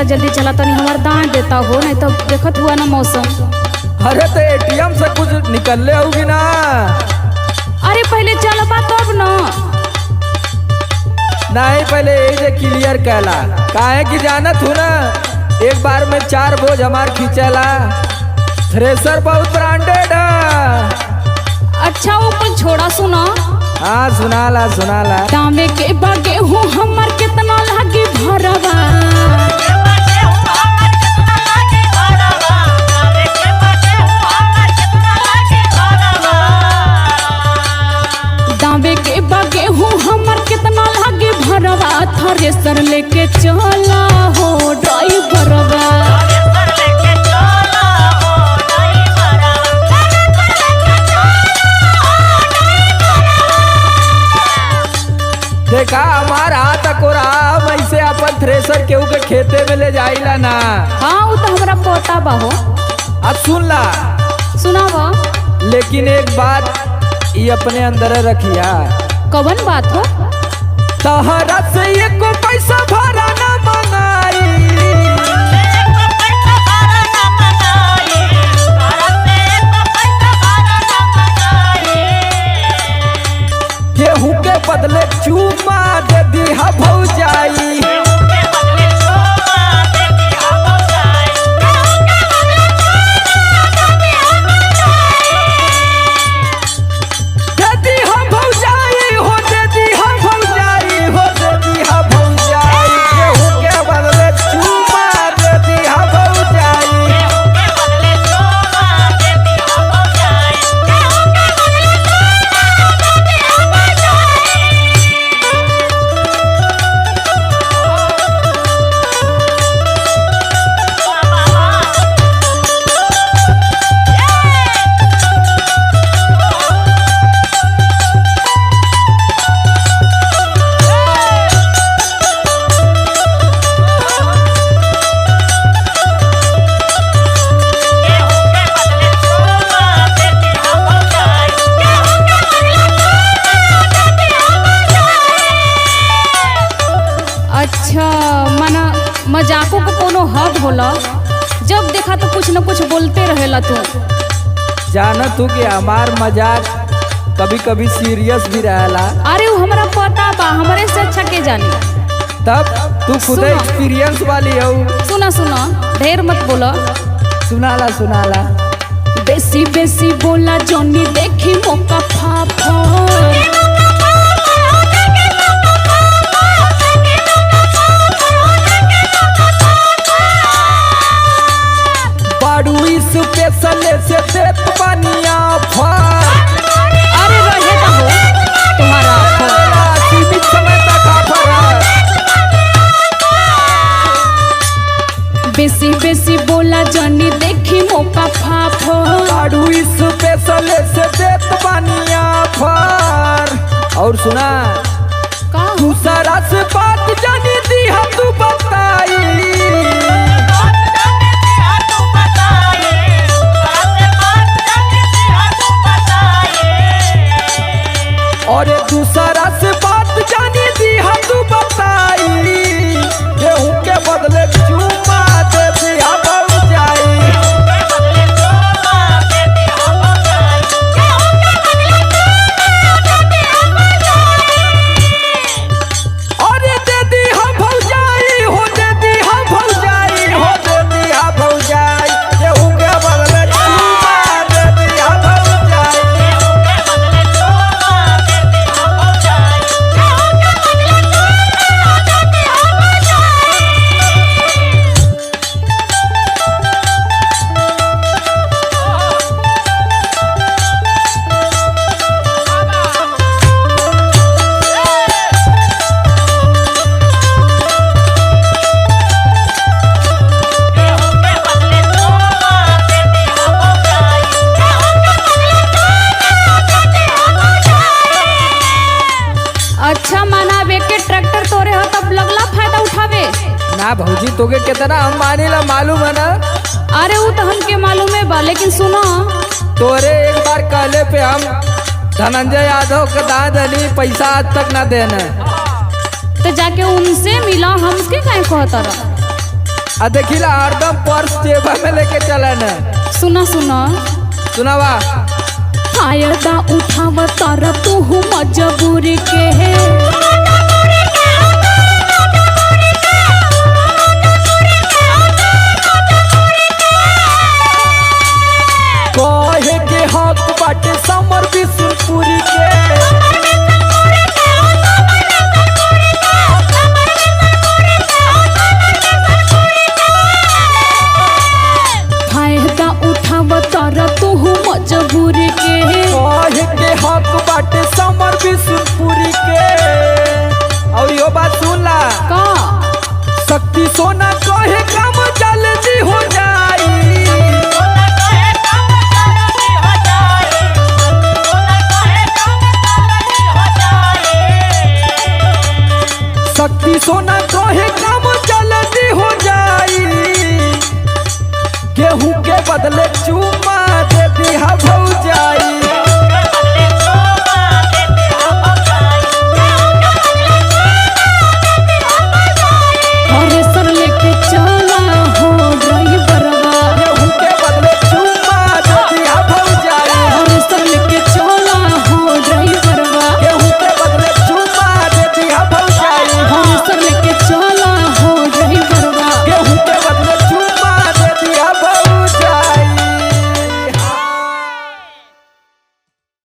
जल्दी चला, तनी हमार दान देता हो, नहीं तो देखत हुआ ना मौसम। अरे तो एटीएम से कुछ निकलले होगी ना। अरे पहले चलबा तब न। नहीं पहले ये क्लियर कहला, काहे की जानत हूँ ना, एक बार में 4 बोझ हमार खींचेला। थ्रेसर बहुत ब्रांडेड है। अच्छा वो कुछ छोड़ा सुना। हाँ सुनाला सुनाला। दामे के बागे हूँ हमर कितना लागी भरवा, दामे के बागे हूँ हमर कितना लागी भरवा, थ्रेसर लेके चला हो ड्राइवरवा। देखा हमार हाथ कोरा वैसे अपन थ्रेसर केहू के खेते में ले जाइला ना। हाँ वो तो हमारा पोता बा हो। अब सुन ला। सुनावा। लेकिन एक बात ये अपने अंदर रखिया। कवन बात हो? तहरा से एको पैसा भरा ना मंगाई, गेहूं के बदले चूमा दे दिया भौजाई। मजाकों को कोनो हद होला, जब देखा तो कुछ न कुछ बोलते रहेला तू। जाना तू कि हमार मजाक कभी कभी सीरियस भी रहेला। अरे वो हमारा पता बा, हमारे से अच्छा के जानी। तब तू खुद एक्सपीरियंस वाली हो। सुना सुना, ढेर मत बोला। सुनाला सुनाला। बेसी बेसी बोला जोनी देखी मौका फाफा, स्पेशल से देत बनिया फर। अरे रहे ना हो तुम्हारा सीमित समय तक ऑफर है। बेसी बेसी बोला जानी देखी मौका फाफो, बाड़ू स्पेशल से देत बनिया फर। और सुना दूसरा से बात जानी दी हम तू बताई, और दूसरा से बात जानी दी हम तू बताई, गेहूं के बदले चूमा दे दिया भौजाई। और दे दी हम भौजाई हो, दे दी हम भौजाई हो, दे दिया भौजाई, गेहूं के बदले चूमा दे दिया भौजाई। अच्छा मनावे के ट्रैक्टर तोरे हो तब लगला फायदा उठावे ना भौजी तोके कितना हम मानेला मालूम है ना। अरे वो तो हमके मालूम है बा, लेकिन सुनो तोरे एक बार कहले पे हम धनंजय यादव का दादी पैसा आज तक ना देना, तो जाके उनसे मिला, हमके काहे कहता रहा। आ देखिला हरदम पर्स जेबा में लेके चला न। सुना सुना सुनावा। फायदा उठाव तारा तू मजबूरी के है। कहे के हक बाटे समर बिशुनपुरी के। फायदा उठाव तारा तू मजबूरी के है। कहे के हक बाटे समर बिशुनपुरी के। और यो बात सुन ला का शक्ति सोना कहे काम जल्दी हो जाई। शक्ति सोना कहे काम जल्दी हो जाई। गेहूं के बदले चूम